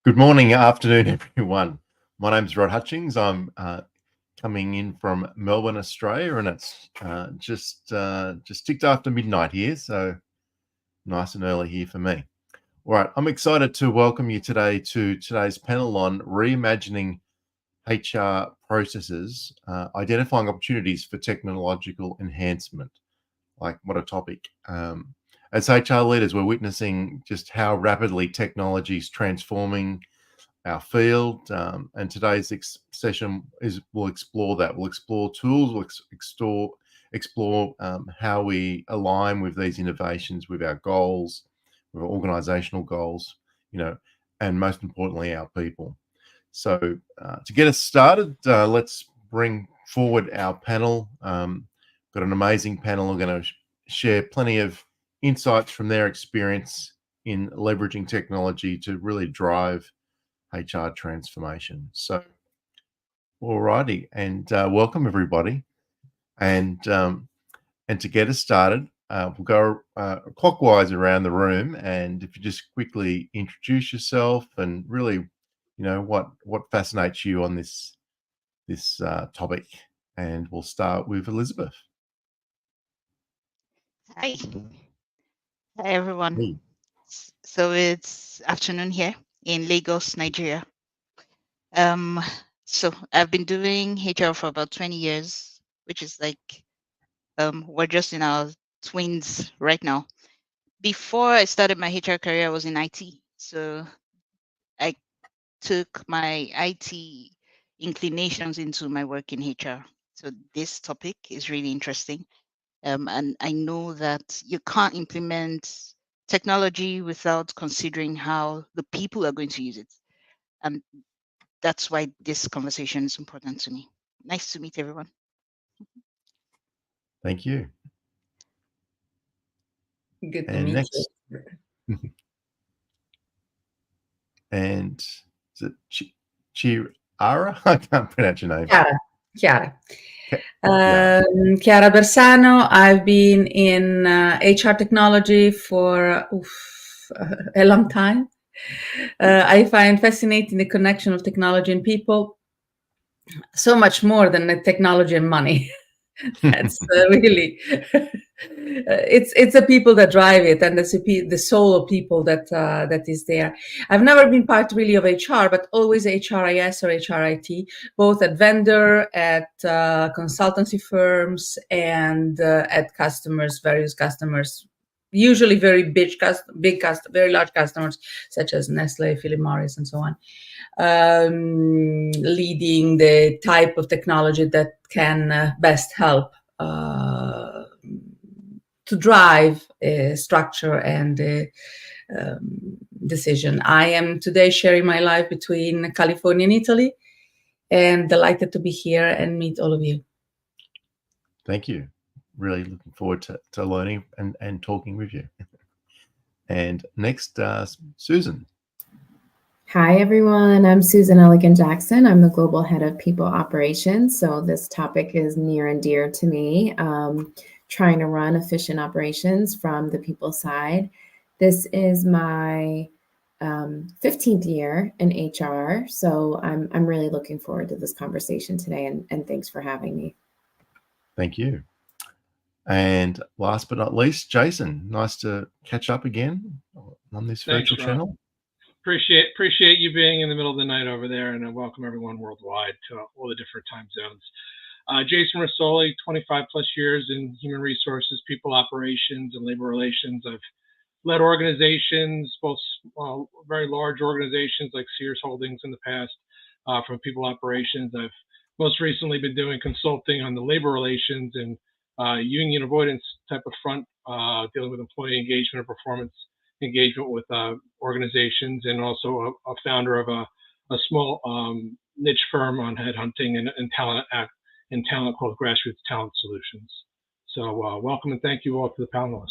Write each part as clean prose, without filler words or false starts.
Good morning, afternoon, everyone. My name's Rod Hutchings. I'm coming in from Melbourne, Australia, and it's just ticked after midnight here, so nice and early here for me. All right, I'm excited to welcome you today to today's panel on reimagining HR processes, identifying opportunities for technological enhancement. Like, what a topic. As HR leaders, we're witnessing just how rapidly technology is transforming our field, and today's session will explore that. We'll explore tools, explore how we align with these innovations, with our goals, with our organizational goals, and most importantly, our people. So to get us started, let's bring forward our panel. Got an amazing panel. I'm going to share plenty of insights from their experience in leveraging technology to really drive HR transformation. So, alrighty, and welcome everybody. And to get us started, we'll go clockwise around the room, and if you just quickly introduce yourself and really, what fascinates you on this topic. And we'll start with Elizabeth. Hi. Hi, everyone. Hey. So it's afternoon here in Lagos, Nigeria. So I've been doing HR for about 20 years, which is like, we're just in our twins right now. Before I started my HR career, I was in IT. So I took my IT inclinations into my work in HR. So this topic is really interesting. And I know that you can't implement technology without considering how the people are going to use it. And that's why this conversation is important to me. Nice to meet everyone. Thank you. Good to meet you. And is it Chiara? I can't pronounce your name. Chiara. Chiara Bersano. I've been in HR technology for a long time. I find fascinating the connection of technology and people, so much more than the technology and money. That's really it's the people that drive it, and the soul of people that is there. I've never been part really of HR, but always HRIS or HRIT, both at vendor, at consultancy firms, and at customers, various customers, usually very very large customers such as Nestle, Philip Morris, and so on. Leading the type of technology that can best help to drive structure and decision. I am today sharing my life between California and Italy, and delighted to be here and meet all of you. Thank you. Really looking forward to learning and talking with you. And next, Susan. Hi, everyone. I'm Susan Elegant-Jackson. I'm the Global Head of People Operations. So this topic is near and dear to me, trying to run efficient operations from the people side. This is my 15th year in HR. So I'm really looking forward to this conversation today, and thanks for having me. Thank you. And last but not least, Jason, nice to catch up again on this virtual channel. Appreciate you being in the middle of the night over there, and I welcome everyone worldwide to all the different time zones. Jason Rosoli, 25 plus years in human resources, people operations, and labor relations. I've led organizations, both very large organizations like Sears Holdings in the past, from people operations. I've most recently been doing consulting on the labor relations and union avoidance type of front, dealing with employee engagement and performance engagement with organizations, and also a founder of a small niche firm on headhunting and talent called Grassroots Talent Solutions. So welcome and thank you all to the panelists.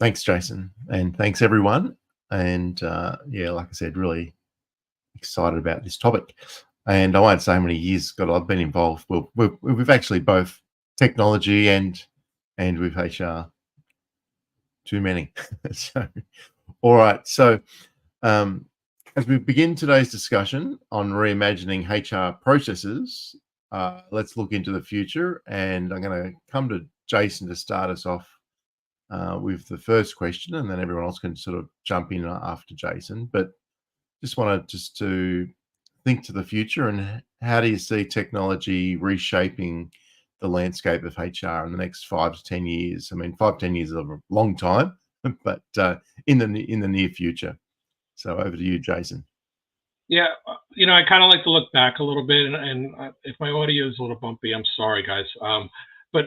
Thanks, Jason, and thanks everyone. And like I said, really excited about this topic. And I won't say how many years I've been involved. We've actually both technology and with HR. Too many. So, all right. So As we begin today's discussion on reimagining HR processes, let's look into the future. And I'm going to come to Jason to start us off with the first question, and then everyone else can sort of jump in after Jason. But just wanted to think to the future, and how do you see technology reshaping the landscape of HR in the next 5 to 10 years? I mean, 5-10 years is a long time, but in the near future. So over to you, Jason. Yeah, I kind of like to look back a little bit, and if my audio is a little bumpy, I'm sorry, guys. But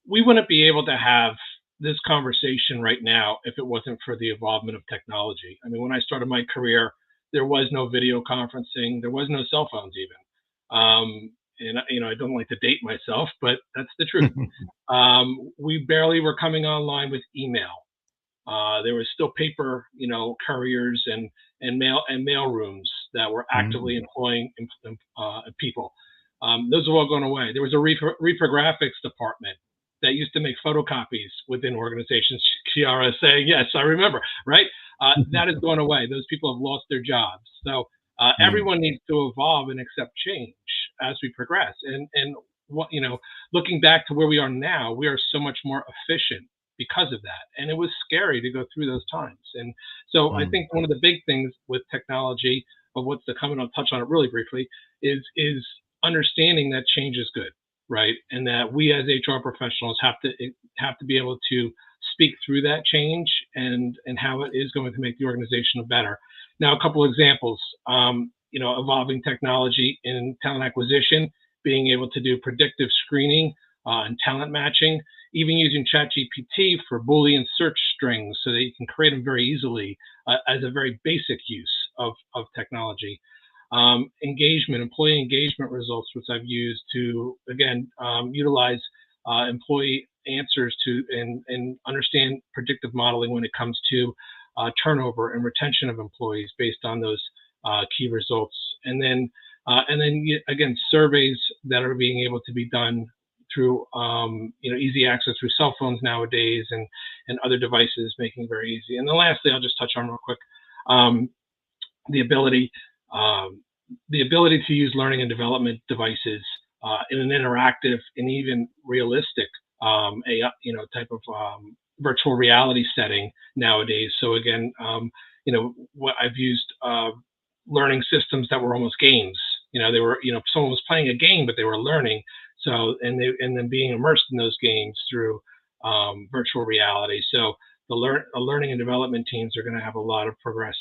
we wouldn't be able to have this conversation right now if it wasn't for the evolvement of technology. I mean, when I started my career, there was no video conferencing, there was no cell phones even. And I don't like to date myself, but that's the truth. We barely were coming online with email. There was still paper, couriers and mail rooms that were actively employing people. Those are all going away. There was a reprographics department that used to make photocopies within organizations. Kiara saying, yes, I remember, right? That is going away. Those people have lost their jobs. So everyone needs to evolve and accept change as we progress. And what, looking back to where we are now, we are so much more efficient because of that. And it was scary to go through those times. And so I think one of the big things with technology, of what's to come, and I'll touch on it really briefly, is understanding that change is good, right? And that we as HR professionals have to be able to speak through that change and how it is going to make the organization better. Now, a couple of examples, evolving technology in talent acquisition, being able to do predictive screening and talent matching, even using ChatGPT for Boolean search strings so that you can create them very easily as a very basic use of technology. Employee engagement results, which I've used to, again, utilize employee answers to and understand predictive modeling when it comes to turnover and retention of employees based on those key results. And then again, surveys that are being able to be done through easy access through cell phones nowadays and other devices, making it very easy. And then lastly, I'll just touch on real quick the ability to use learning and development devices in an interactive and even realistic type of virtual reality setting nowadays. So again, what I've used learning systems that were almost games. They were, someone was playing a game, but they were learning. So, and then being immersed in those games through virtual reality. So the learning and development teams are going to have a lot of progress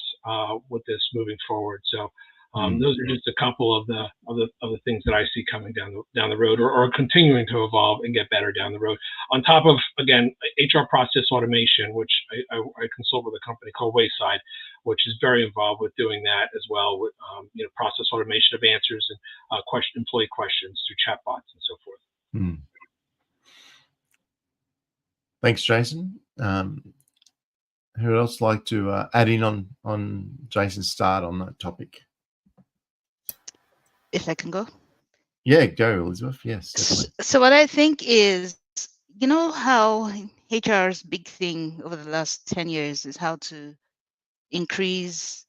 with this moving forward. So those are just a couple of the things that I see coming down the road, or continuing to evolve and get better down the road. On top of, again, HR process automation, which I consult with a company called Wayside, which is very involved with doing that as well, with process automation of answers and employee questions through chatbots and so forth. Thanks, Jason. Who else like to add in on Jason's start on that topic? If I can go. Yeah, go, Elizabeth. Yes, definitely. So what I think is, how HR's big thing over the last 10 years is how to increase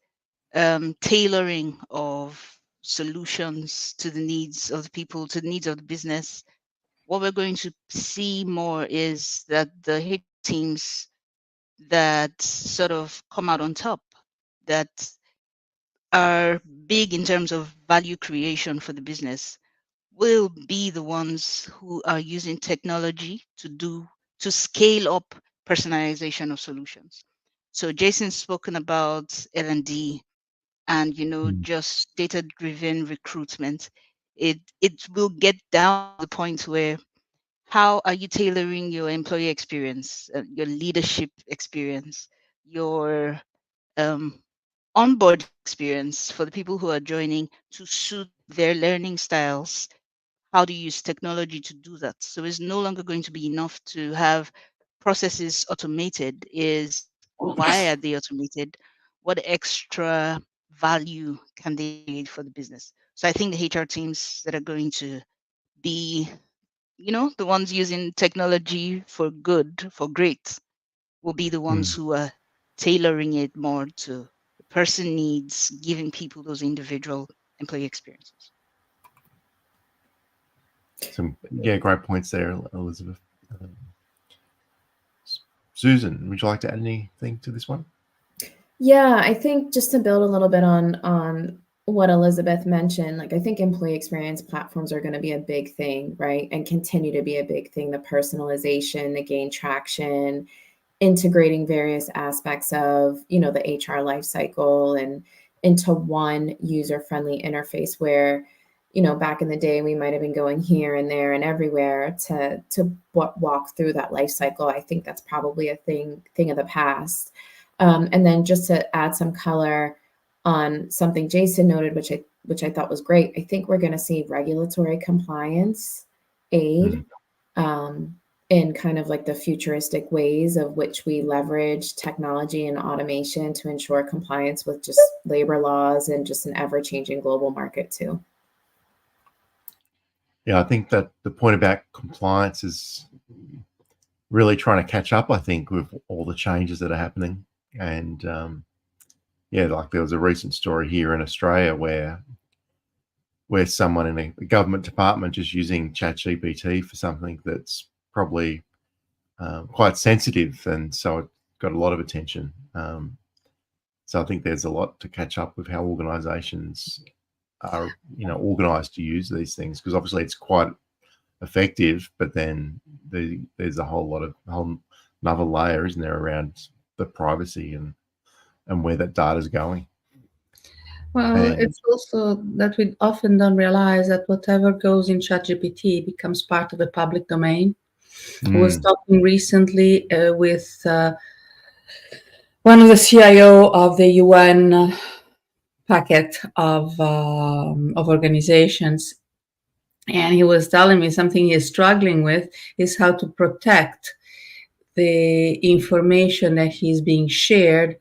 tailoring of solutions to the needs of the people, to the needs of the business. What we're going to see more is that the HR teams that sort of come out on top, that are big in terms of value creation for the business, will be the ones who are using technology to scale up personalization of solutions. So Jason's spoken about L&D and just data-driven recruitment. It will get down to the point where, how are you tailoring your employee experience, your leadership experience, your onboard experience for the people who are joining to suit their learning styles? How do you use technology to do that? So it's no longer going to be enough to have processes automated. Is why are they automated? What extra value can they create for the business? So I think the HR teams that are going to be, the ones using technology for good, for great, will be the ones who are tailoring it more to the person needs, giving people those individual employee experiences. Some great points there, Elizabeth. Susan, would you like to add anything to this one? Yeah, I think just to build a little bit on what Elizabeth mentioned, like I think employee experience platforms are going to be a big thing, right? And continue to be a big thing. The personalization, the gain traction, integrating various aspects of, the HR lifecycle and into one user-friendly interface where, back in the day, we might have been going here and there and everywhere to walk through that life cycle. I think that's probably a thing of the past. And then just to add some color on something Jason noted, which I thought was great, I think we're going to see regulatory compliance aid in kind of like the futuristic ways of which we leverage technology and automation to ensure compliance with just labor laws and just an ever-changing global market too. Yeah, I think that the point about compliance is really trying to catch up, I think, with all the changes that are happening. And like there was a recent story here in Australia where someone in a government department just using ChatGPT for something that's probably quite sensitive, and so it got a lot of attention. So I think there's a lot to catch up with how organisations are, organised to use these things, because obviously it's quite effective, but then there's a whole another layer, isn't there, around the privacy and where that data is going. Well, it's also that we often don't realize that whatever goes in ChatGPT becomes part of the public domain. I was talking recently with one of the CIO of the UN packet of organizations, and he was telling me something he is struggling with is how to protect the information that is being shared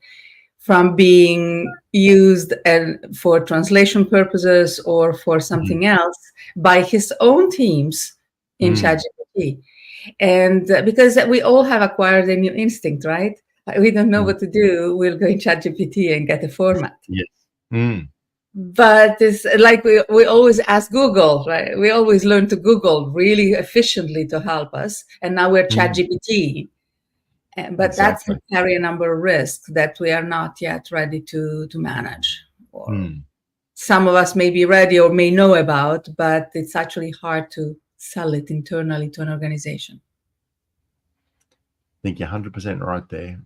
from being used for translation purposes or for something else by his own teams in ChatGPT. And because we all have acquired a new instinct, right? We don't know what to do, we'll go in ChatGPT and get a format. Yes. But it's like we always ask Google, right? We always learn to Google really efficiently to help us. And now we're ChatGPT. But that's to carry a number of risks that we are not yet ready to manage. Or some of us may be ready or may know about, but it's actually hard to sell it internally to an organization. I think you're 100% right there.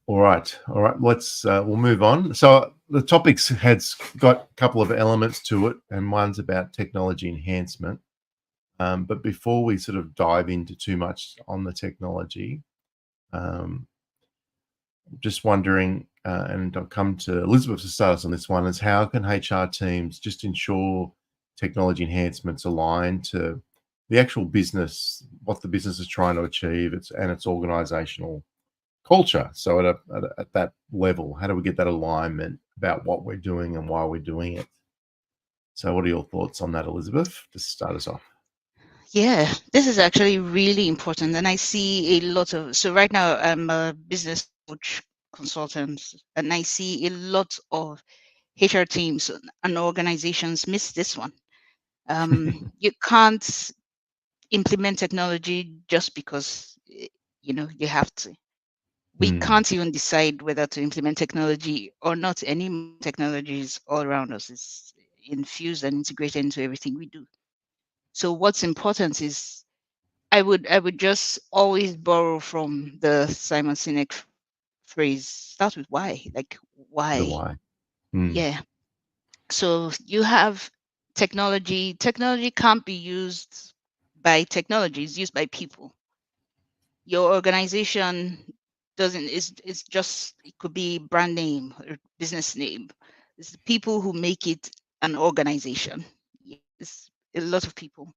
All right. Let's we'll move on. So the topics has got a couple of elements to it, and one's about technology enhancement. But before we sort of dive into too much on the technology, just wondering, and I'll come to Elizabeth to start us on this one, is how can HR teams just ensure technology enhancements align to the actual business, what the business is trying to achieve, and its organizational culture. So at that level, how do we get that alignment about what we're doing and why we're doing it? So what are your thoughts on that, Elizabeth, to start us off? Yeah, this is actually really important. And I see a lot of, so right now I'm a business coach consultant, and I see a lot of HR teams and organizations miss this one. You can't implement technology just because, you have to. We can't even decide whether to implement technology or not. Any technologies all around us is infused and integrated into everything we do. So what's important is I would just always borrow from the Simon Sinek phrase, start with why. Like why? The why. Yeah. So you have technology. Technology can't be used by technology, it's used by people. Your organization doesn't, it's just, it could be brand name or business name. It's the people who make it an organization. It's a lot of people.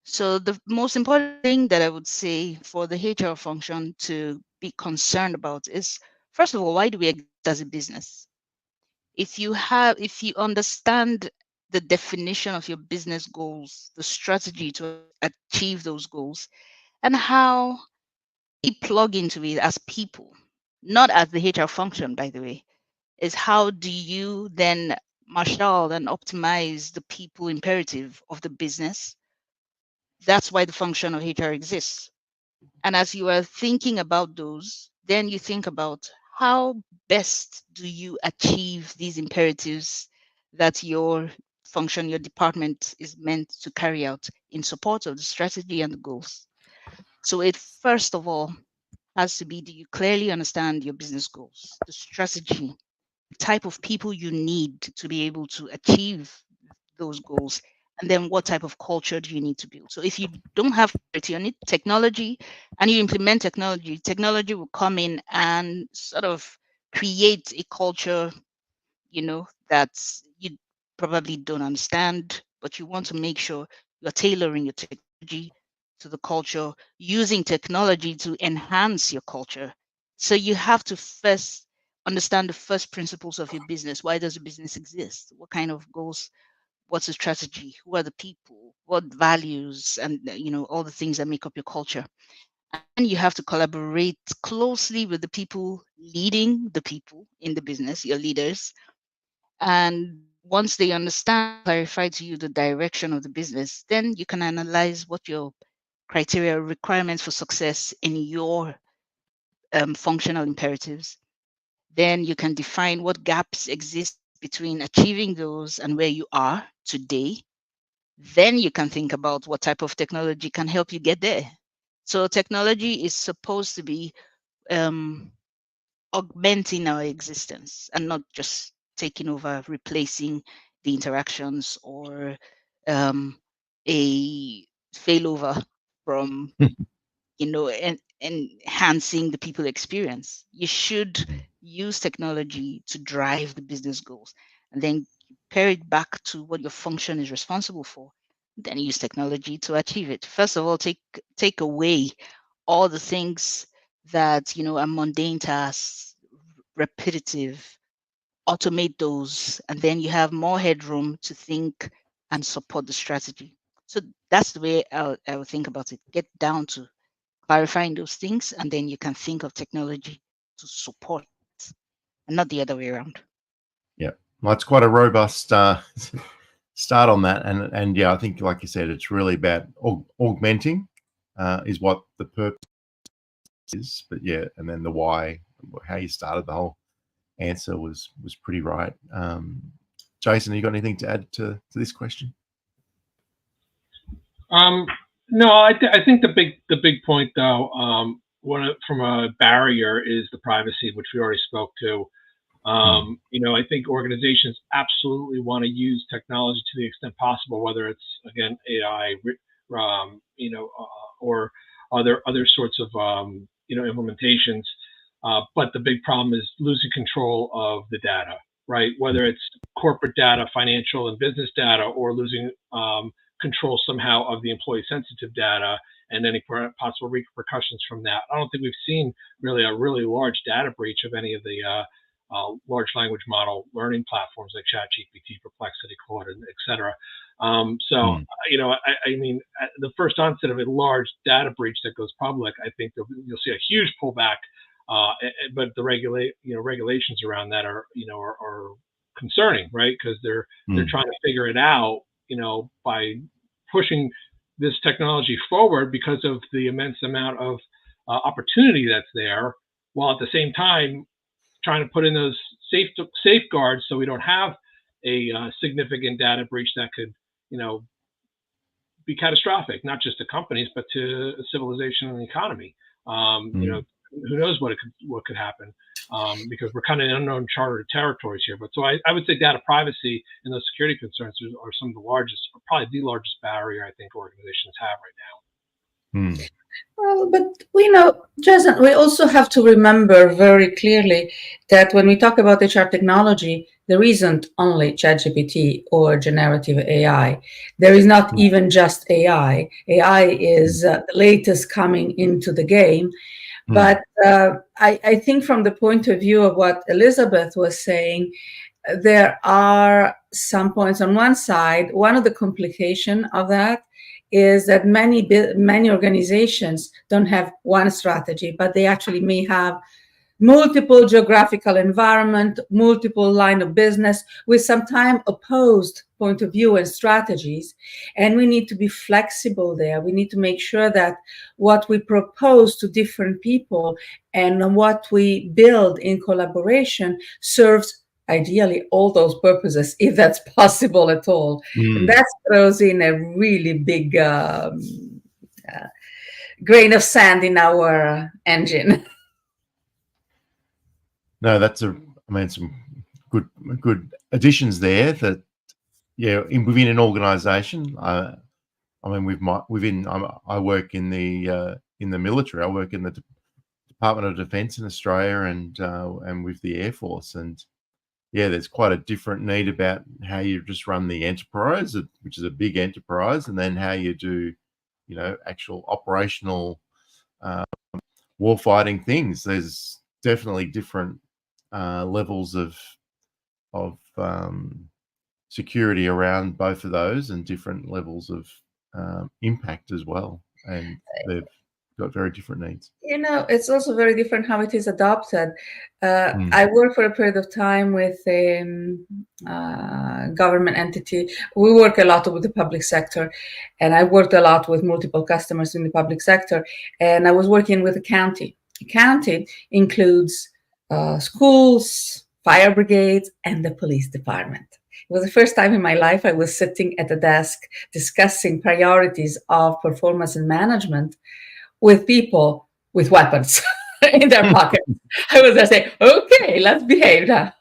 So the most important thing that I would say for the HR function to be concerned about is, first of all, why do we exist as a business? If you understand the definition of your business goals, the strategy to achieve those goals, and how plug into it as people, not as the HR function, by the way, is how do you then marshal and optimize the people imperative of the business? That's why the function of HR exists. And as you are thinking about those, then you think about how best do you achieve these imperatives that your function, your department is meant to carry out in support of the strategy and the goals. So it first of all has to be, do you clearly understand your business goals, the strategy, the type of people you need to be able to achieve those goals, and then what type of culture do you need to build? So if you don't have clarity on it, technology, and you implement technology, technology will come in and sort of create a culture, that you probably don't understand, but you want to make sure you're tailoring your technology to the culture, using technology to enhance your culture. So you have to first understand the first principles of your business. Why does the business exist? What kind of goals? What's the strategy? Who are the people? What values? And all the things that make up your culture. And you have to collaborate closely with the people leading the people in the business, your leaders. And once they understand, clarify to you the direction of the business, then you can analyze what your criteria, requirements for success in your functional imperatives. Then you can define what gaps exist between achieving those and where you are today. Then you can think about what type of technology can help you get there. So technology is supposed to be augmenting our existence and not just taking over, replacing the interactions or a failover from, enhancing the people experience. You should use technology to drive the business goals and then pair it back to what your function is responsible for. Then use technology to achieve it. First of all, take away all the things that are mundane tasks, repetitive, automate those, and then you have more headroom to think and support the strategy. So that's the way I would think about it. Get down to clarifying those things, and then you can think of technology to support it, and not the other way around. Yeah, well, it's quite a robust start on that, and yeah, I think, like you said, it's really about augmenting is what the purpose is, but yeah, and then the why, how you started the whole answer was pretty right. Jason, you got anything to add to this question? No, I think the big point though, from a barrier is the privacy, which we already spoke to. I think organizations absolutely want to use technology to the extent possible, whether it's again AI, or other sorts of implementations. But the big problem is losing control of the data, right? Whether it's corporate data, financial and business data, or losing control somehow of the employee sensitive data and any possible repercussions from that. I don't think we've seen really a really large data breach of any of the large language model learning platforms like ChatGPT, Perplexity, Claude, et cetera. I mean, the first onset of a large data breach that goes public, I think you'll see a huge pullback. But the regulations around that are concerning, right? Because they're trying to figure it out, by pushing this technology forward because of the immense amount of opportunity that's there, while at the same time trying to put in those safeguards so we don't have a significant data breach that could, be catastrophic, not just to companies, but to civilization and the economy. Who knows what could happen, because we're kind of in unknown charted territories here. But so I would say data privacy and those security concerns are some of the largest, or probably the largest barrier I think organizations have right now. Well, but Jason, we also have to remember very clearly that when we talk about HR technology, there isn't only ChatGPT or generative AI. There is not even just AI. AI is the latest coming into the game. But I think from the point of view of what Elizabeth was saying, there are some points on one side. One of the complications of that is that many organizations don't have one strategy, but they actually may have multiple geographical environment, multiple line of business with sometimes opposed point of view and strategies. And we need to be flexible there. We need to make sure that what we propose to different people and what we build in collaboration serves ideally all those purposes, if that's possible at all. And that throws in a really big grain of sand in our engine. No, that's some good additions there. That within an organisation. I work in the military. I work in the Department of Defence in Australia and with the Air Force, and there's quite a different need about how you just run the enterprise, which is a big enterprise, and then how you do, actual operational warfighting things. There's definitely different levels of security around both of those, and different levels of impact as well, and they've got very different needs. It's also very different how it is adopted. I worked for a period of time with a government entity. We work a lot with the public sector, and I worked a lot with multiple customers in the public sector, and I was working with a county. A county includes schools, fire brigades, and the police department. It was the first time in my life I was sitting at a desk discussing priorities of performance and management with people with weapons in their pockets. I was just saying, okay, let's behave now.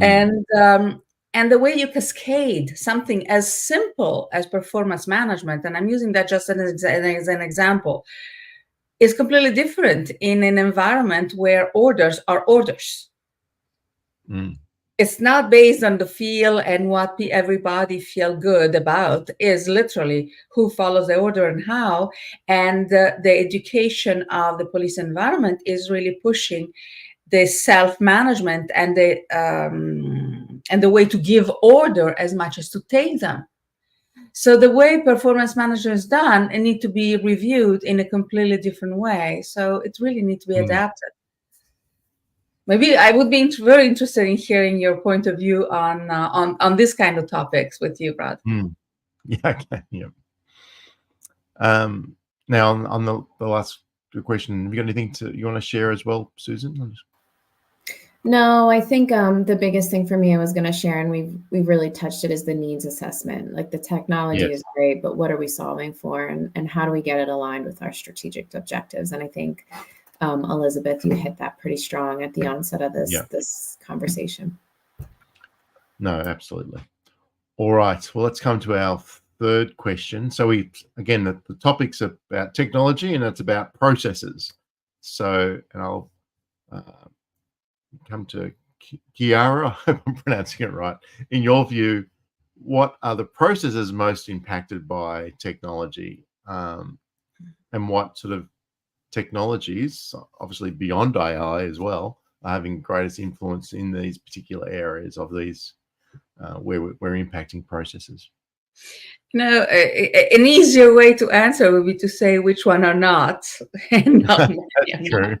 And the way you cascade something as simple as performance management, and I'm using that just as an example, is completely different in an environment where orders are orders. It's not based on the feel and what everybody feel good about. Is literally who follows the order and how. And the education of the police environment is really pushing the self-management and the way to give order as much as to take them. So the way performance management is done, it needs to be reviewed in a completely different way. So it really needs to be adapted. Maybe I would be very interested in hearing your point of view on this kind of topics with you, Brad. Yeah, okay. Yeah. Now on the last question, have you got anything you want to share as well, Susan? No, I think the biggest thing for me I was going to share, and we've really touched it, is the needs assessment. Like, the technology is great, but what are we solving for, and how do we get it aligned with our strategic objectives? And I think Elizabeth, you hit that pretty strong at the onset of this conversation. No, absolutely. All right. Well, let's come to our third question. So the topic's about technology, and it's about processes. So, and I'll come to Chiara. I hope I'm pronouncing it right. In your view, what are the processes most impacted by technology, and what sort of technologies, obviously beyond AI as well, are having greatest influence in these particular areas of these where we're impacting processes? An easier way to answer would be to say which one are not. That's true.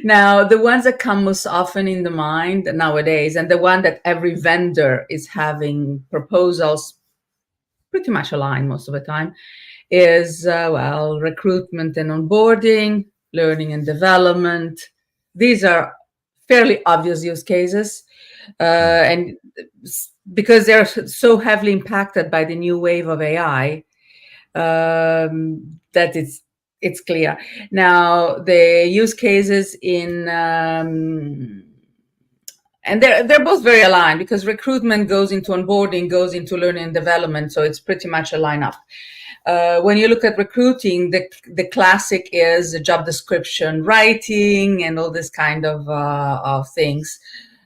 Now, the ones that come most often in the mind nowadays, and the one that every vendor is having proposals pretty much aligned most of the time, is, recruitment and onboarding, learning and development. These are fairly obvious use cases. And because they're so heavily impacted by the new wave of AI, that it's clear. Now, the use cases and they're both very aligned, because recruitment goes into onboarding, goes into learning and development, so it's pretty much a lineup. When you look at recruiting, the classic is the job description writing and all this kind of things.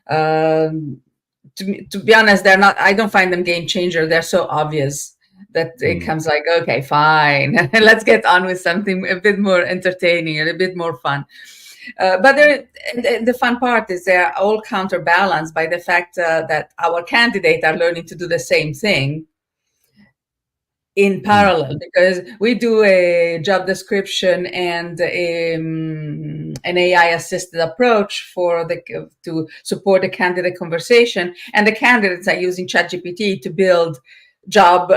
To be honest, they're not. I don't find them game changer. They're so obvious that it comes like, okay, fine, let's get on with something a bit more entertaining and a bit more fun. But the fun part is they're all counterbalanced by the fact that our candidates are learning to do the same thing. in parallel, because we do a job description and an AI assisted approach to support the candidate conversation, and the candidates are using ChatGPT to build job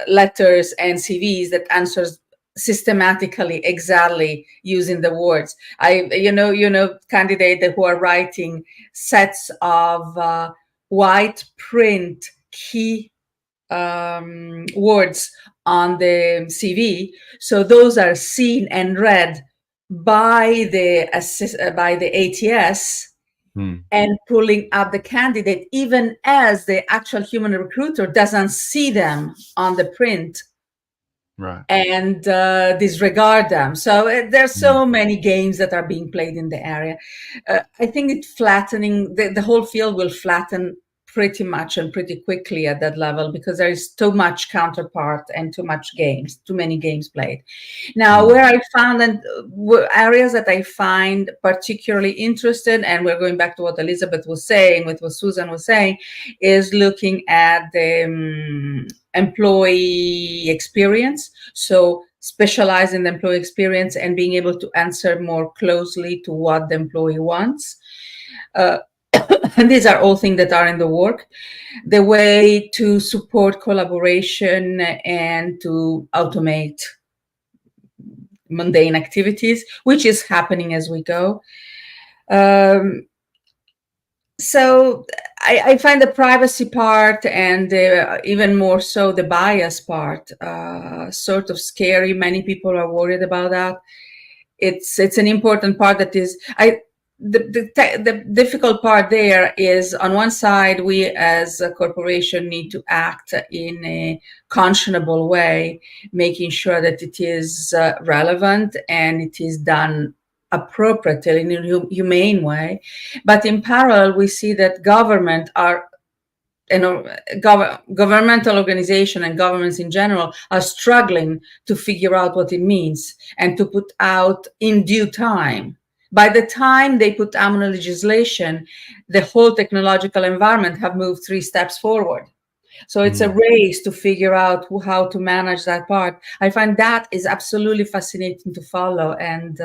letters and CVs that answers systematically exactly using the words. Candidates who are writing sets of white print key words on the CV, so those are seen and read by the ATS, and pulling up the candidate even as the actual human recruiter doesn't see them on the print, right, and disregard them. So there's so many games that are being played in the area. I think it's flattening, the whole field will flatten pretty much and pretty quickly at that level, because there is too much counterpart and too many games played. Now, where I found areas that I find particularly interested, and we're going back to what Elizabeth was saying, with what Susan was saying, is looking at the employee experience. So specialize in the employee experience and being able to answer more closely to what the employee wants. And these are all things that are in the work. The way to support collaboration and to automate mundane activities, which is happening as we go. So I find the privacy part, and even more so the bias part, sort of scary. Many people are worried about that. It's an important part that is, the difficult part there is, on one side, we as a corporation need to act in a conscionable way, making sure that it is relevant and it is done appropriately in a humane way. But in parallel, we see that governmental organization and governments in general are struggling to figure out what it means and to put out in due time. By the time they put out legislation, the whole technological environment have moved 3 steps forward. So it's a race to figure out how to manage that part. I find that is absolutely fascinating to follow and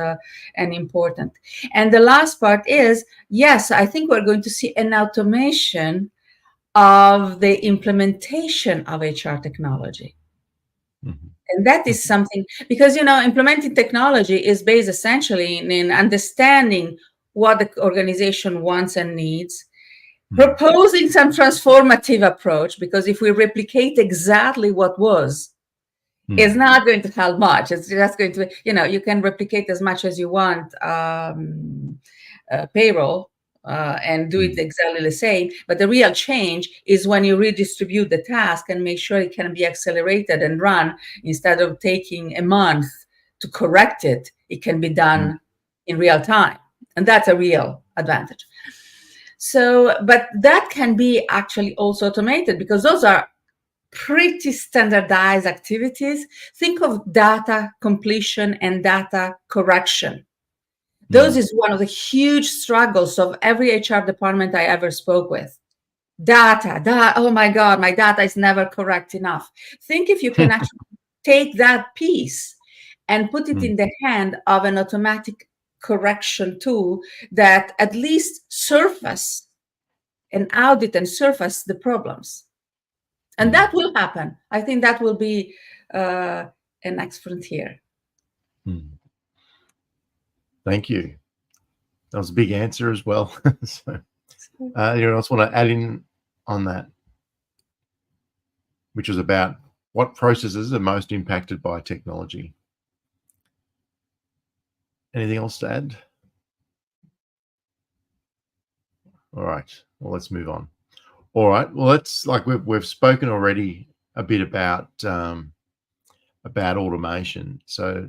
important. And the last part is, yes, I think we're going to see an automation of the implementation of HR technology. And that is something, because, implementing technology is based essentially in understanding what the organization wants and needs, proposing some transformative approach, because if we replicate exactly what was, it's not going to help much. It's just going to, you can replicate as much as you want payroll and do it exactly the same. But the real change is when you redistribute the task and make sure it can be accelerated and run. Instead of taking a month to correct it, it can be done in real time. And that's a real advantage. So, but that can be actually also automated, because those are pretty standardized activities. Think of data completion and data correction. Those is one of the huge struggles of every HR department I ever spoke with. Data, oh my God, my data is never correct enough. Think if you can actually take that piece and put it in the hand of an automatic correction tool that at least surface and audit and surface the problems. And that will happen. I think that will be an next frontier. Thank you. That was a big answer as well. So, anyone else want to add in on that? Which was about what processes are most impacted by technology. Anything else to add? All right. Well, let's move on. All right. Well, let's, like we've spoken already a bit about automation. So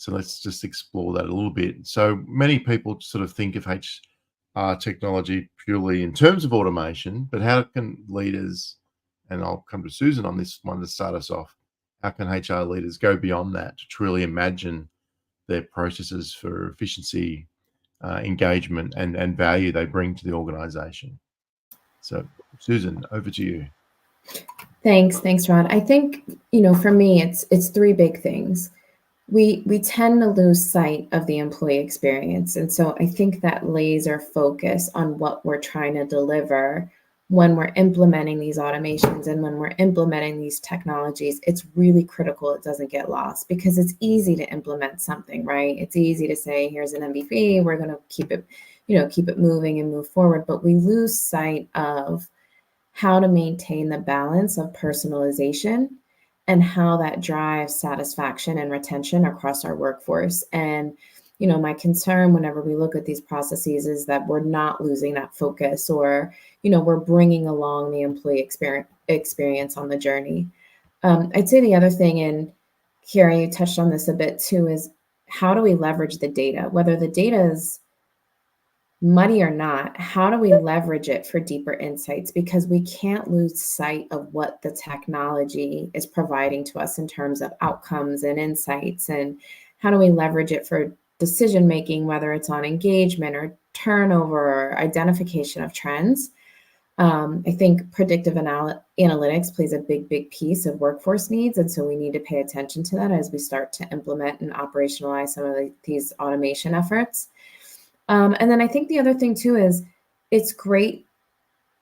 let's just explore that a little bit. So many people sort of think of HR technology purely in terms of automation, but how can leaders, and I'll come to Susan on this one to start us off, how can HR leaders go beyond that to truly imagine their processes for efficiency, engagement, and value they bring to the organization? So, Susan, over to you. Thanks, Rod. I think, for me, it's three big things. We tend to lose sight of the employee experience. And so I think that laser focus on what we're trying to deliver when we're implementing these automations and when we're implementing these technologies, it's really critical it doesn't get lost, because it's easy to implement something, right? It's easy to say, here's an MVP, we're going to keep it moving and move forward. But we lose sight of how to maintain the balance of personalization and how that drives satisfaction and retention across our workforce. And, my concern whenever we look at these processes is that we're not losing that focus, or, we're bringing along the employee experience on the journey. I'd say the other thing, and Carrie, you touched on this a bit too, is how do we leverage the data? Whether the data is muddy or not, how do we leverage it for deeper insights? Because we can't lose sight of what the technology is providing to us in terms of outcomes and insights, and how do we leverage it for decision making, whether it's on engagement or turnover or identification of trends. I think predictive analytics plays a big piece of workforce needs, and so we need to pay attention to that as we start to implement and operationalize some of these automation efforts. And then I think the other thing too is it's great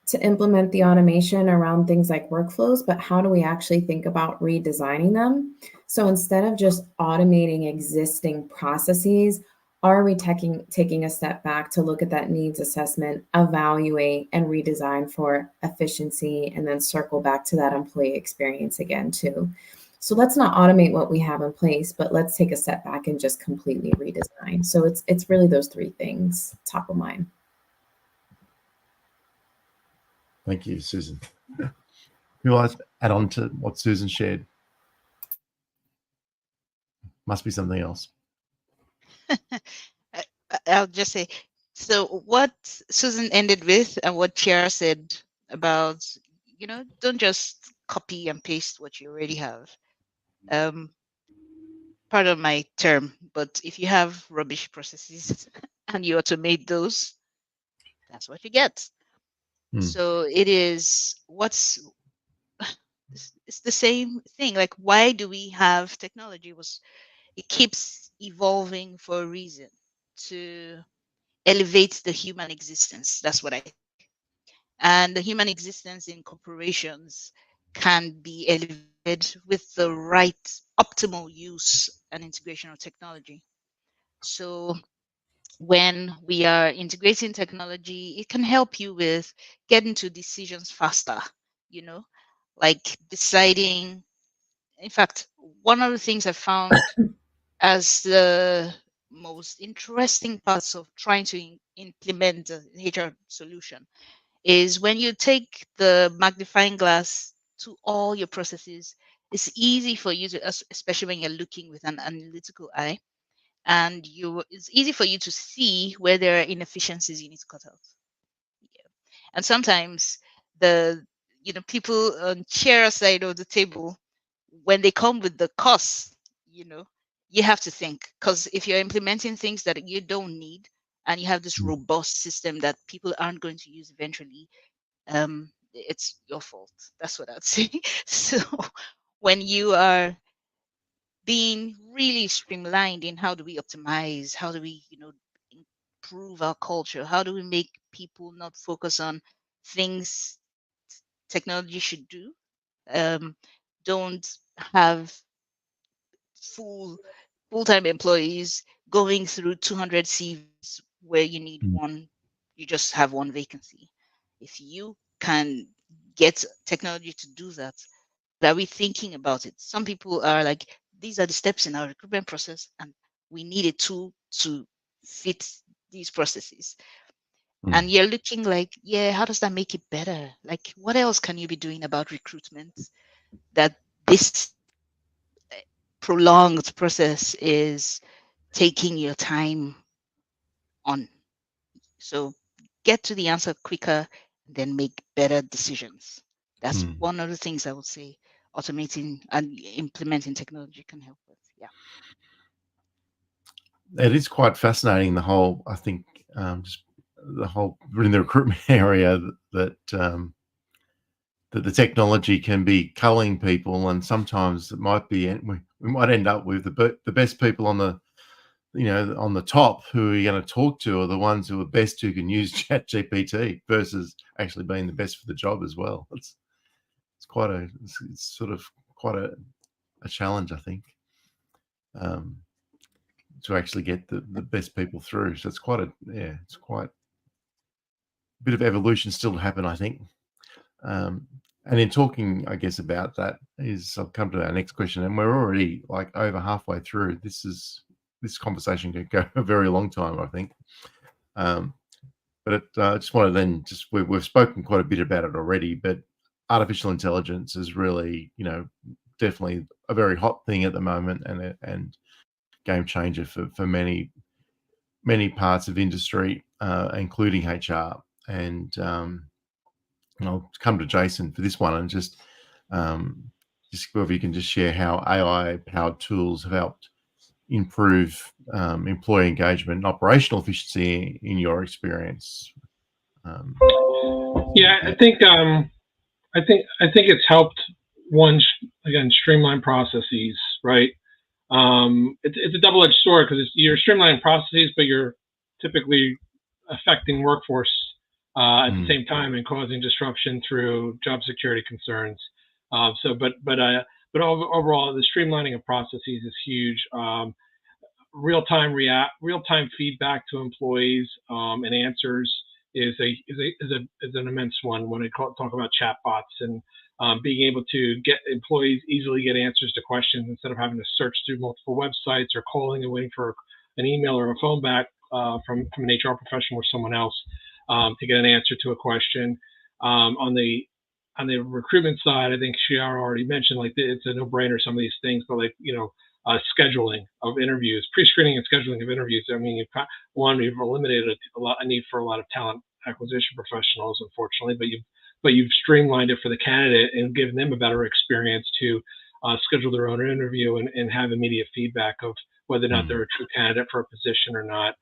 to implement the automation around things like workflows, but how do we actually think about redesigning them? So instead of just automating existing processes, are we taking a step back to look at that needs assessment, evaluate, and redesign for efficiency, and then circle back to that employee experience again too? So let's not automate what we have in place, but let's take a step back and just completely redesign. So it's really those three things top of mind. Thank you, Susan. Who would like to add on to what Susan shared? Must be something else. I'll just say, so what Susan ended with and what Chiara said about, don't just copy and paste what you already have. Pardon my term, but if you have rubbish processes and you automate those, that's what you get. So it is it's the same thing. Like, why do we have technology? It keeps evolving for a reason, to elevate the human existence. That's what I think. And the human existence in corporations can be elevated with the right optimal use and integration of technology. So when we are integrating technology, it can help you with getting to decisions faster, like deciding. In fact, one of the things I found as the most interesting parts of trying to implement the HR solution is when you take the magnifying glass to all your processes. It's easy for you to, especially when you're looking with an analytical eye, and it's easy for you to see where there are inefficiencies you need to cut out. Yeah. And sometimes the people on chair side of the table, when they come with the costs, you have to think, because if you're implementing things that you don't need and you have this robust system that people aren't going to use eventually, it's your fault. That's what I'd say. So when you are being really streamlined in how do we optimize, how do we improve our culture, how do we make people not focus on things technology should do, don't have full-time employees going through 200 CVs where you need one, you just have one vacancy. If you can get technology to do that, are we thinking about it? Some people are like, these are the steps in our recruitment process, and we need a tool to fit these processes. And you're looking like, yeah, how does that make it better? Like, what else can you be doing about recruitment that this prolonged process is taking your time on? So get to the answer quicker, then make better decisions. That's one of the things I would say automating and implementing technology can help with. Yeah. It is quite fascinating, the whole, I think, just the whole in the recruitment area that that the technology can be culling people, and sometimes it might be, we might end up with the best people on the, on the top who are going to talk to are the ones who are best who can use ChatGPT versus actually being the best for the job as well. It's sort of quite a challenge, I think, to actually get the best people through. So it's quite a bit of evolution still to happen, I think. And in talking, I guess, about that I'll come to our next question, and we're already like over halfway through. This conversation could go a very long time, I think. But I just want to then we've spoken quite a bit about it already, but artificial intelligence is really, definitely a very hot thing at the moment, and game changer for many parts of industry, including HR. And I'll come to Jason for this one, and just whether you can just share how AI-powered tools have helped improve employee engagement and operational efficiency in your experience. I think it's helped streamline processes, right? It's a double-edged sword, because you're streamlining processes, but you're typically affecting workforce at the same time and causing disruption through job security concerns. But overall, the streamlining of processes is huge. Real-time feedback to employees and answers is an immense one. When I talk about chatbots and being able to get employees easily get answers to questions instead of having to search through multiple websites or calling and waiting for an email or a phone back from an HR professional or someone else to get an answer to a question. On the recruitment side, I think Shiara already mentioned, like, it's a no-brainer, some of these things, but scheduling of interviews, pre-screening and scheduling of interviews. I mean, you've eliminated a need for a lot of talent acquisition professionals, unfortunately, but you've streamlined it for the candidate and given them a better experience to schedule their own interview and have immediate feedback of whether or not they're a true candidate for a position or not.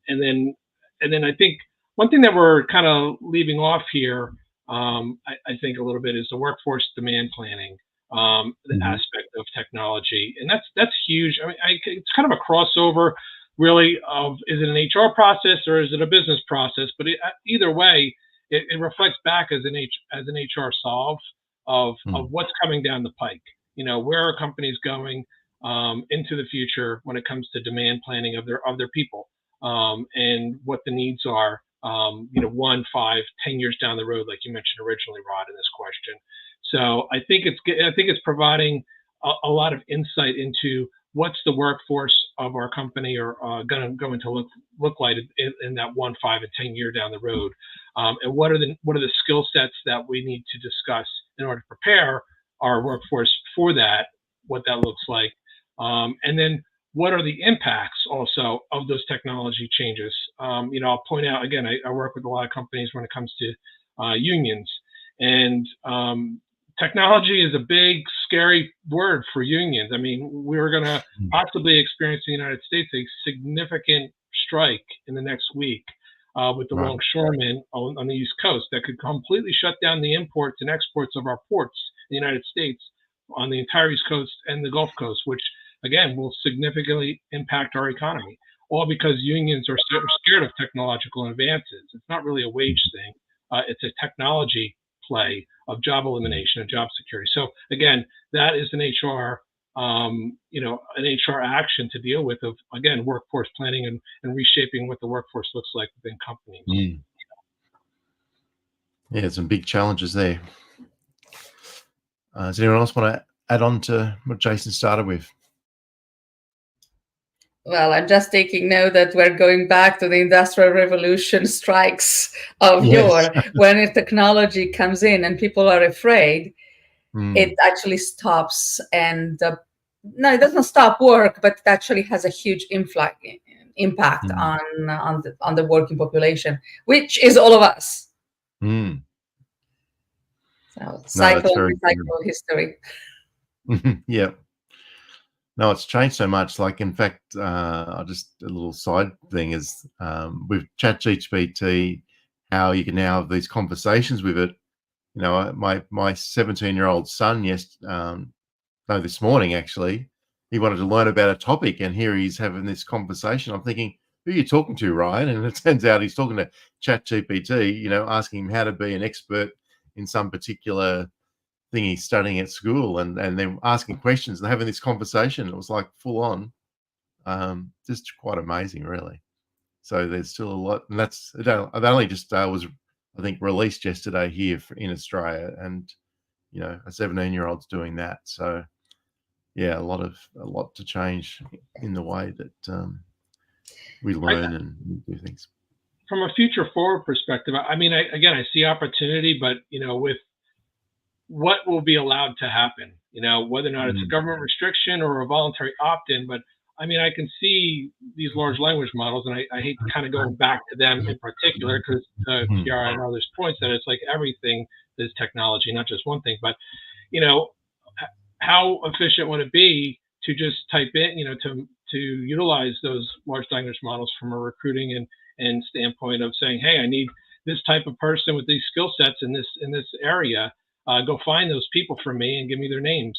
And then I think one thing that we're kind of leaving off here, I think a little bit, is the workforce demand planning. The aspect of technology, and that's huge. I mean, it's kind of a crossover, really, of is it an HR process or is it a business process? But either way, it reflects back as an HR solve of what's coming down the pike. Where are companies going into the future when it comes to demand planning of their people, and what the needs are. 1, 5, 10 years down the road, like you mentioned originally, Rod, in this question. So I think it's providing a lot of insight into what's the workforce of our company or going to look like in that 1, 5, and 10 year down the road, and what are the skill sets that we need to discuss in order to prepare our workforce for that, what that looks like, and then what are the impacts also of those technology changes. I'll point out again, I work with a lot of companies when it comes to unions, and technology is a big, scary word for unions. I mean, we're going to possibly experience in the United States a significant strike in the next week with the longshoremen on the East Coast that could completely shut down the imports and exports of our ports in the United States on the entire East Coast and the Gulf Coast, which, again, will significantly impact our economy, all because unions are scared of technological advances. It's not really a wage thing. It's a technology play of job elimination and job security. So again, that is an HR, an HR action to deal with, of, again, workforce planning and reshaping what the workforce looks like within companies. Yeah, some big challenges there. Does anyone else want to add on to what Jason started with? Well, I'm just taking note that we're going back to the Industrial Revolution strikes of yore. When a technology comes in and people are afraid, it actually stops. And no, it doesn't stop work, but it actually has a huge impact on the working population, which is all of us. So cycle history. Yeah. No, it's changed so much. Like, in fact, just a little side thing is with ChatGPT, how you can now have these conversations with it You know, my 17-year-old son, this morning actually, he wanted to learn about a topic, and here he's having this conversation. I'm thinking, who are you talking to, Ryan? And it turns out he's talking to ChatGPT, you know, asking him how to be an expert in some particular thing he's studying at school, and then asking questions and having this conversation. It was like full on, just quite amazing, really. So there's still a lot, and it only just was, I think, released yesterday here in Australia, and you know, a 17-year-old's doing that. So yeah, a lot to change in the way that we learn and do things. From a future forward perspective, I mean, I see opportunity, but you know, with what will be allowed to happen, you know, whether or not it's a government restriction or a voluntary opt-in, but I mean, I can see these large language models, and I hate kind of going back to them in particular because Kiara and others points that it's like everything is technology, not just one thing. But you know, how efficient would it be to just type in, you know, to utilize those large language models from a recruiting and standpoint of saying, hey, I need this type of person with these skill sets in this area. Go find those people for me and give me their names.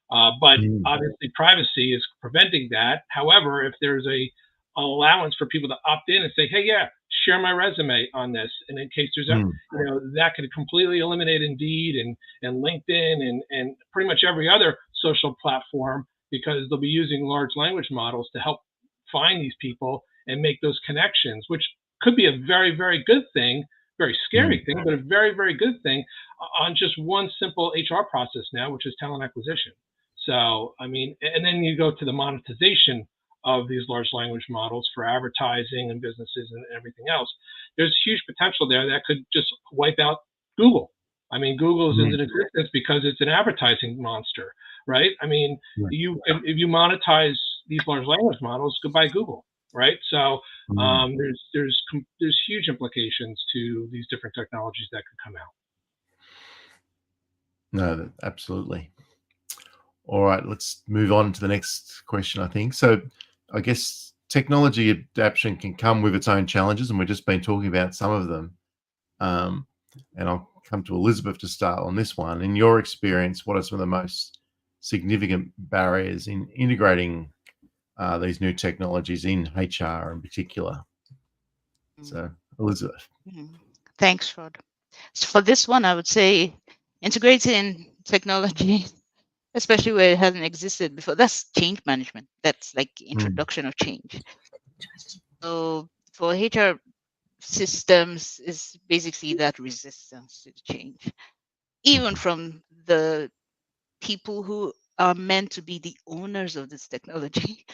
But obviously privacy is preventing that. However, if there's an allowance for people to opt in and say, hey, yeah, share my resume on this. And in case there's you know, that could completely eliminate Indeed and LinkedIn and pretty much every other social platform, because they'll be using large language models to help find these people and make those connections, which could be a very, very good thing, very scary thing, but a very, very good thing on just one simple HR process now, which is talent acquisition. So, I mean, and then you go to the monetization of these large language models for advertising and businesses and everything else. There's huge potential there that could just wipe out Google. I mean, Google is in existence because it's an advertising monster, right? I mean, if you monetize these large language models, goodbye Google, right? So there's huge implications to these different technologies that could come out. No, absolutely. All right, let's move on to the next question, I think. So I guess technology adaptation can come with its own challenges, and we've just been talking about some of them. And I'll come to Elizabeth to start on this one. In your experience, what are some of the most significant barriers in integrating these new technologies in HR in particular? So, Elizabeth. Thanks, Rod. So for this one, I would say integrating technology, especially where it hasn't existed before, that's change management. That's like introduction of change. So for HR systems is basically that resistance to change, even from the people who are meant to be the owners of this technology.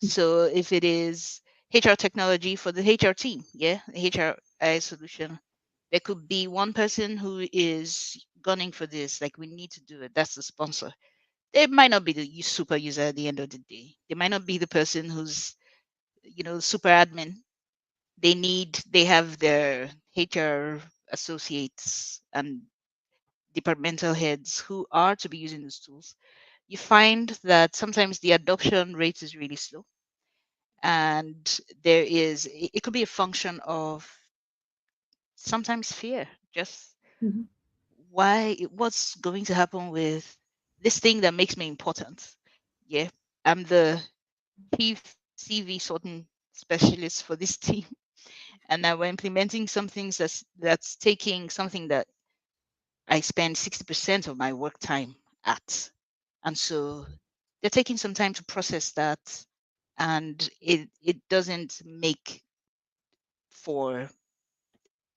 So if it is HR technology for the HR team, the HRI solution, there could be one person who is gunning for this, like we need to do it. That's the sponsor. They might not be the super user at the end of the day. They might not be the person who's, you know, super admin. They have their HR associates and departmental heads who are to be using these tools. You find that sometimes the adoption rate is really slow. And it could be a function of sometimes fear, just what's going to happen with this thing that makes me important. Yeah, I'm the chief CV sorting specialist for this team, and now we're implementing some things that's taking something that I spend 60% of my work time at, and so they're taking some time to process that, and it doesn't make for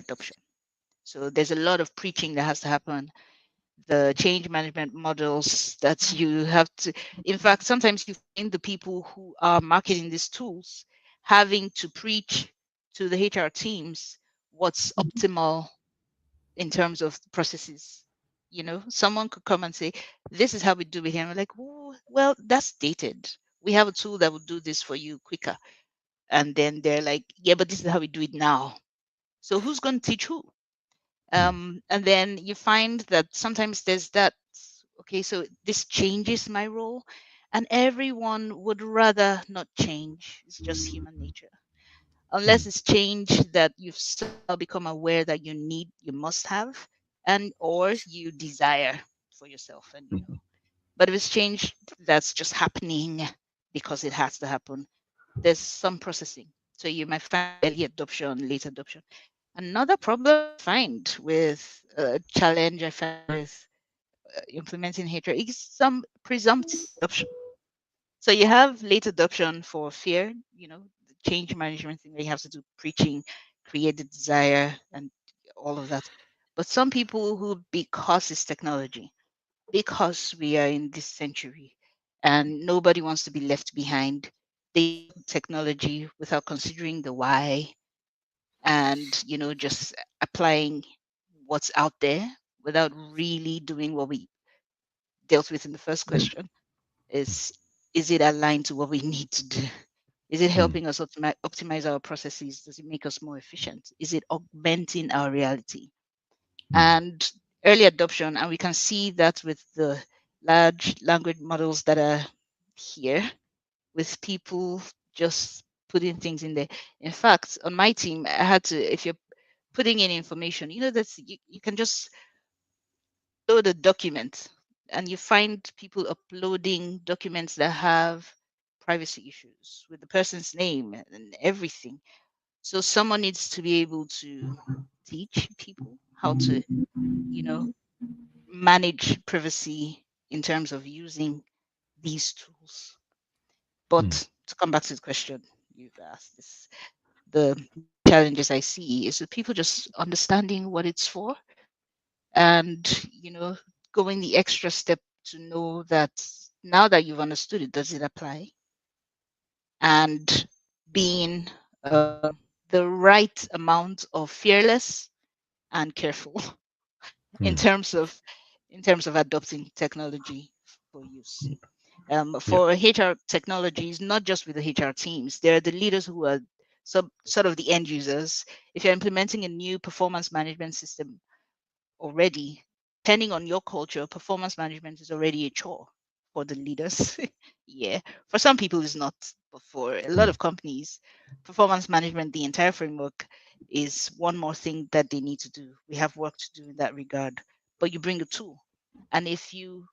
adoption. So there's a lot of preaching that has to happen. The change management models that you have to, in fact, sometimes you find the people who are marketing these tools having to preach to the HR teams what's optimal in terms of processes. You know, someone could come and say, this is how we do it here. And we're like, oh, well, that's dated. We have a tool that will do this for you quicker. And then they're like, yeah, but this is how we do it now. So who's going to teach who? And then you find that sometimes there's that, okay, so this changes my role, and everyone would rather not change. It's just human nature. Unless it's change that you've somehow become aware that you must have, and or you desire for yourself, and you know. But if it's change that's just happening because it has to happen, there's some processing. So you might find early adoption, late adoption. Another problem I find with challenge I find with implementing HR is some presumptive adoption. So you have late adoption for fear, you know, the change management thing where you have to do preaching, create the desire, and all of that. But some people who, because it's technology, because we are in this century and nobody wants to be left behind, they adopt technology without considering the why, and you know, just applying what's out there without really doing what we dealt with in the first question, is is it aligned to what we need to do? Is it helping us optimize our processes? Does it make us more efficient? Is it augmenting our reality? And early adoption, and we can see that with the large language models that are here, with people just putting things in there. In fact, on my team, I had to, if you're putting in information, you know, that's you can just load a document, and you find people uploading documents that have privacy issues with the person's name and everything. So someone needs to be able to teach people how to, you know, manage privacy in terms of using these tools. But to come back to the question you've asked, the challenges I see is that people just understanding what it's for, and you know, going the extra step to know that now that you've understood it, does it apply? And being the right amount of fearless and careful in terms of adopting technology for use. For HR technologies, not just with the HR teams, there are the leaders who are sort of the end users. If you're implementing a new performance management system already, depending on your culture, performance management is already a chore for the leaders. Yeah, for some people it's not, but for a lot of companies, performance management, the entire framework, is one more thing that they need to do. We have work to do in that regard. But you bring a tool, and if you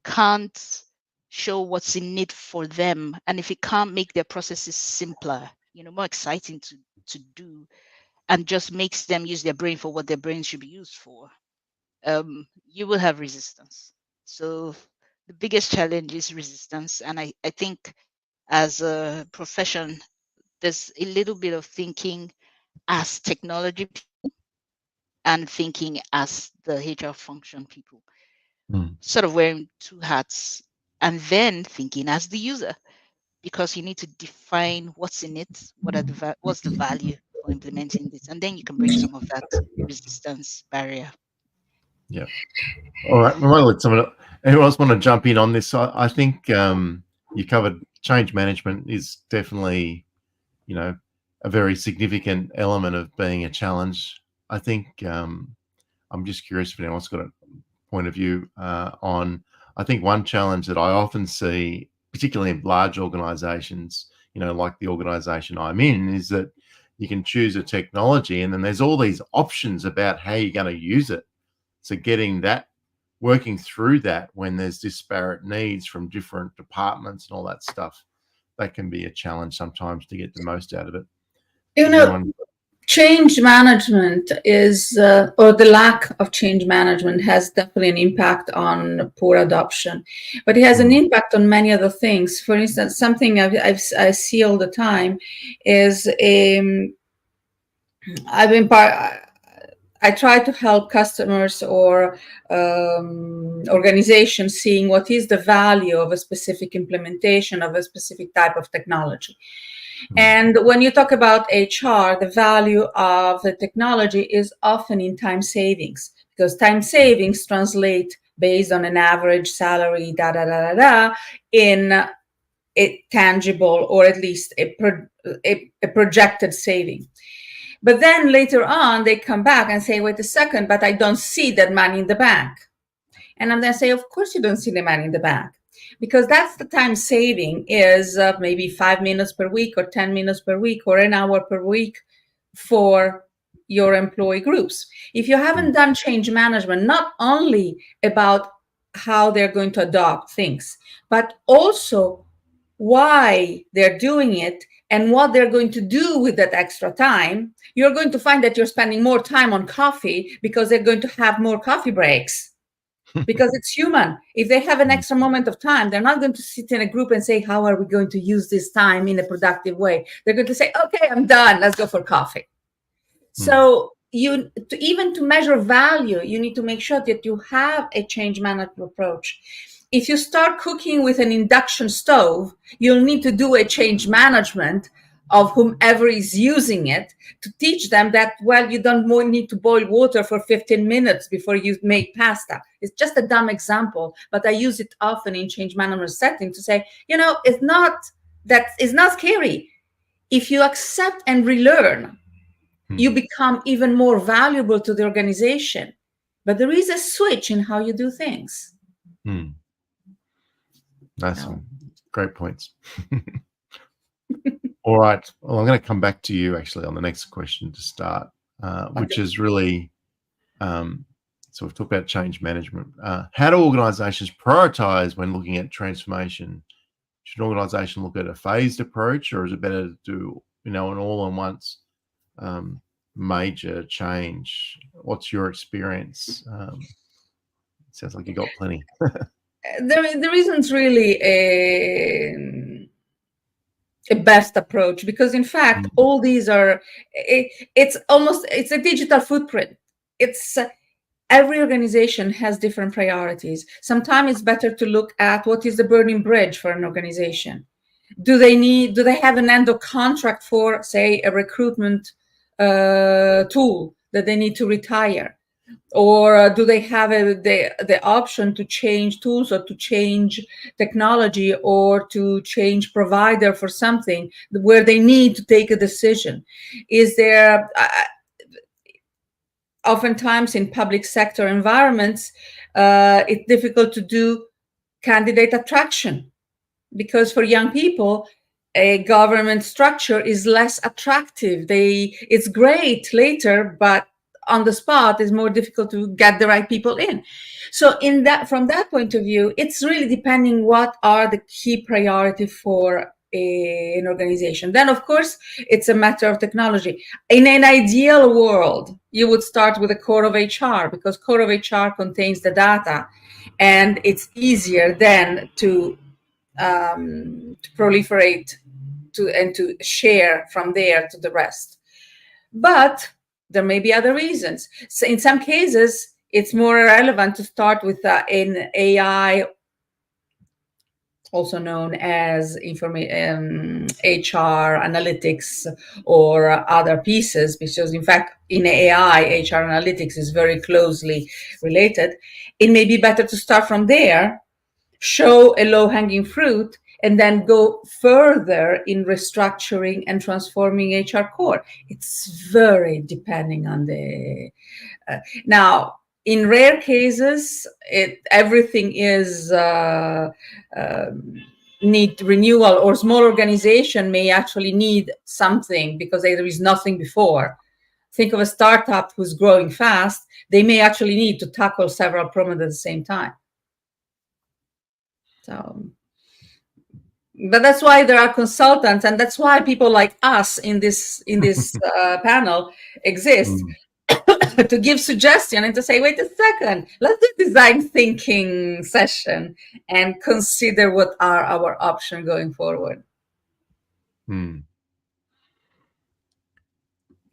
can't show what's in it for them, and if it can't make their processes simpler, you know, more exciting to do, and just makes them use their brain for what their brain should be used for, you will have resistance. So the biggest challenge is resistance. And I think as a profession, there's a little bit of thinking as technology people and thinking as the HR function people, sort of wearing two hats, and then thinking as the user, because you need to define what's in it, what's the value for implementing this, and then you can break some of that resistance barrier. Yeah. All right. We might let anyone else want to jump in on this. I think you covered change management is definitely, you know, a very significant element of being a challenge. I think I'm just curious if anyone's got a point of view on. I think one challenge that I often see, particularly in large organizations, you know, like the organization I'm in, is that you can choose a technology and then there's all these options about how you're going to use it. So working through that when there's disparate needs from different departments and all that stuff, that can be a challenge sometimes to get the most out of it. You know, change management is, or the lack of change management has definitely an impact on poor adoption, but it has an impact on many other things. For instance, something I see all the time is I try to help customers or organizations seeing what is the value of a specific implementation of a specific type of technology. And when you talk about HR, the value of the technology is often in time savings, because time savings translate based on an average salary, in a tangible, or at least a projected saving. But then later on, they come back and say, wait a second, but I don't see that money in the bank. And I'm going to say, of course you don't see the money in the bank, because that's the time saving is maybe 5 minutes per week or 10 minutes per week or an hour per week for your employee groups. If you haven't done change management, not only about how they're going to adopt things, but also why they're doing it and what they're going to do with that extra time, you're going to find that you're spending more time on coffee because they're going to have more coffee breaks. Because it's human. If they have an extra moment of time, they're not going to sit in a group and say, how are we going to use this time in a productive way? They're going to say, okay, I'm done. Let's go for coffee. So even to measure value, you need to make sure that you have a change management approach. If you start cooking with an induction stove, you'll need to do a change management of whomever is using it to teach them that, well, you don't need to boil water for 15 minutes before you make pasta. It's just a dumb example, but I use it often in change management setting to say, it's not scary. If you accept and relearn, you become even more valuable to the organization. But there is a switch in how you do things. That's great points. All right. Well, I'm going to come back to you actually on the next question to start, which is really, so we've talked about change management. How do organizations prioritize when looking at transformation? Should an organization look at a phased approach, or is it better to do, an all-at-once major change? What's your experience? It sounds like you got plenty. There isn't really a best approach, because in fact all these are it's a digital footprint. It's every organization has different priorities. Sometimes it's better to look at what is the burning bridge for an organization. Do they have an end of contract for, say, a recruitment tool that they need to retire? Or do they have the option to change tools or to change technology or to change provider for something where they need to take a decision? Is there, oftentimes in public sector environments, it's difficult to do candidate attraction, because for young people, a government structure is less attractive. It's great later, but on the spot is more difficult to get the right people in. So from that point of view, it's really depending what are the key priority for an organization. Then, of course, it's a matter of technology. In an ideal world, you would start with a core of HR, because core of HR contains the data, and it's easier then to proliferate and to share from there to the rest. But there may be other reasons. So in some cases, it's more relevant to start with an AI, also known as HR analytics or other pieces, because in fact, in AI, HR analytics is very closely related. It may be better to start from there, show a low-hanging fruit, and then go further in restructuring and transforming HR core. It's very depending on the... now, in rare cases, everything is need renewal, or small organization may actually need something because there is nothing before. Think of a startup who's growing fast. They may actually need to tackle several problems at the same time. So, but that's why there are consultants, and that's why people like us in this panel exist, to give suggestion and to say, wait a second, let's do design thinking session and consider what are our options going forward.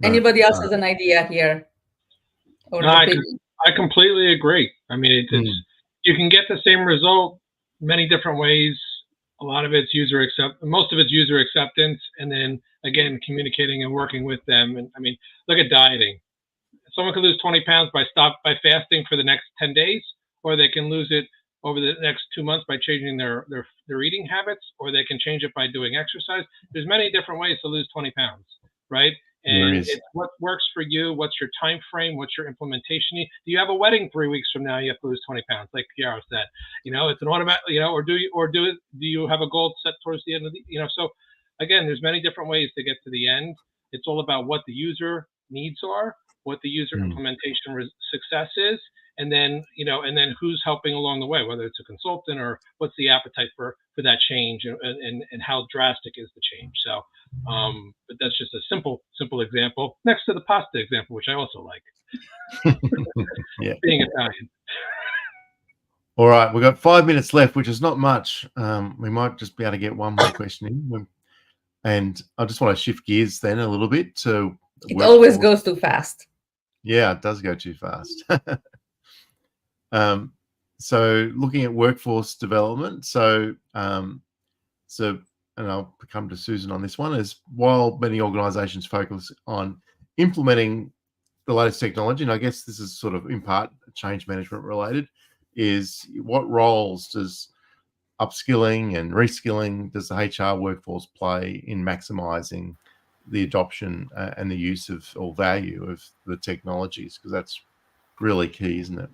Anybody else has an idea here? Or no, I completely agree. I mean, you can get the same result many different ways. A lot of it's most of it's user acceptance, and then again, communicating and working with them. And I mean, look at dieting. Someone could lose 20 pounds by fasting for the next 10 days, or they can lose it over the next 2 months by changing their eating habits, or they can change it by doing exercise. There's many different ways to lose 20 pounds, right? And it's what works for you. What's your time frame? What's your implementation? Do you have a wedding 3 weeks from now? You have to lose 20 pounds, like Chiara said. It's an automatic. Or do you have a goal set towards the end of the? So again, there's many different ways to get to the end. It's all about what the user needs are, what the user implementation success is, and then who's helping along the way, whether it's a consultant or what's the appetite for that change, and how drastic is the change. So, but that's just a simple example next to the pasta example, which I also like. Yeah. Being Italian. All right, we've got 5 minutes left, which is not much. We might just be able to get one more question in. And I just want to shift gears then a little bit to it always goes too fast. Yeah, it does go too fast. So looking at workforce development, and I'll come to Susan on this one, is while many organizations focus on implementing the latest technology, and I guess this is sort of in part change management related, is what roles does upskilling and reskilling does the HR workforce play in maximizing the adoption and the use of or value of the technologies? Because that's really key, isn't it?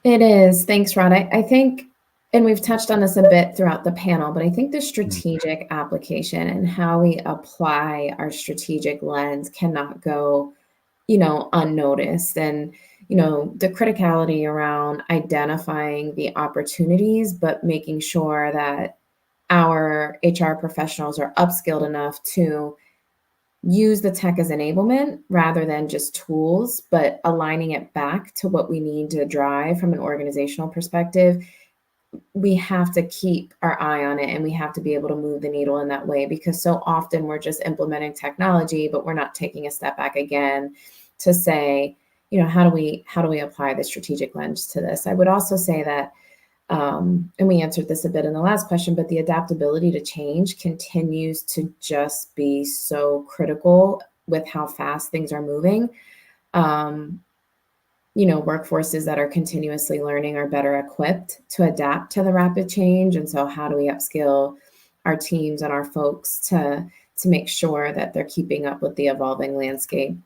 It is. Thanks, Rod. I think, and we've touched on this a bit throughout the panel, but I think the strategic application and how we apply our strategic lens cannot go, unnoticed. And, the criticality around identifying the opportunities, but making sure that our HR professionals are upskilled enough to use the tech as enablement rather than just tools, but aligning it back to what we need to drive from an organizational perspective. We have to keep our eye on it, and we have to be able to move the needle in that way, because so often we're just implementing technology, but we're not taking a step back again to say, how do we apply the strategic lens to this? I would also say that, and we answered this a bit in the last question, but the adaptability to change continues to just be so critical with how fast things are moving. Workforces that are continuously learning are better equipped to adapt to the rapid change. And so how do we upskill our teams and our folks to make sure that they're keeping up with the evolving landscape?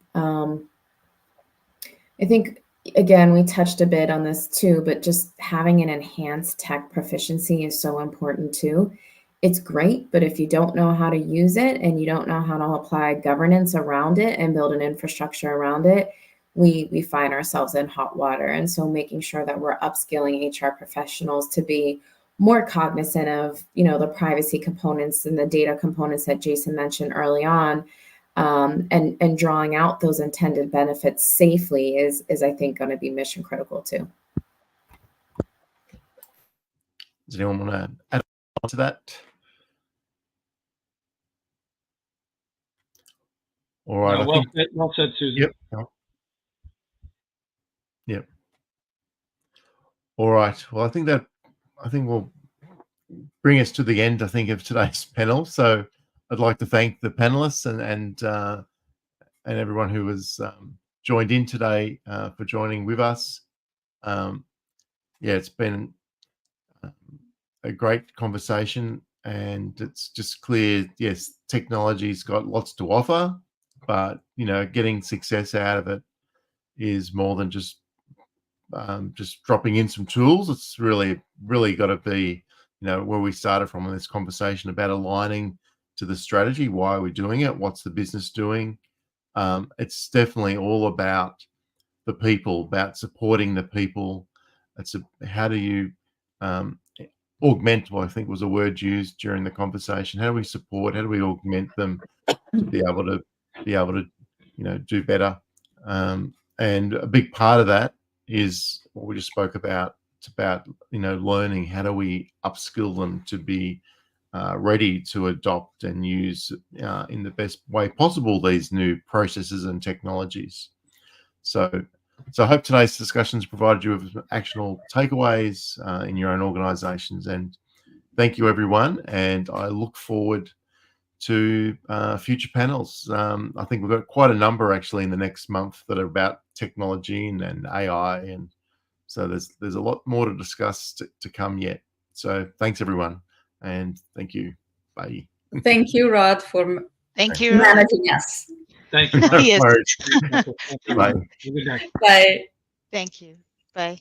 I think, again, we touched a bit on this too, but just having an enhanced tech proficiency is so important too. It's great, but if you don't know how to use it and you don't know how to apply governance around it and build an infrastructure around it, we find ourselves in hot water. And so making sure that we're upskilling HR professionals to be more cognizant of, the privacy components and the data components that Jason mentioned early on, and drawing out those intended benefits safely is I think going to be mission critical too. Does anyone want to add on to that? All right. Well said, Susan. Yep. All right. Well, I think we'll bring us to the end, of today's panel. So I'd like to thank the panelists and everyone who was joined in today for joining with us. It's been a great conversation, and it's just clear, yes, technology's got lots to offer, but getting success out of it is more than just dropping in some tools. It's really got to be where we started from in this conversation about aligning to the strategy. Why are we doing it? What's the business doing? It's definitely all about the people, about supporting the people. How do you augment, what I think was a word used during the conversation. How do we support? How do we augment them to be able to do better? And a big part of that is what we just spoke about. It's about learning. How do we upskill them to be ready to adopt and use in the best way possible these new processes and technologies? So I hope today's discussions provided you with actionable takeaways in your own organizations. And thank you, everyone. And I look forward to future panels. I think we've got quite a number actually in the next month that are about technology and AI. And so there's a lot more to discuss to come yet. So thanks, everyone. And thank you. Bye. Thank you, Rod, for managing us. Thank you. Yes. Bye. Good night. Bye. Thank you. Bye.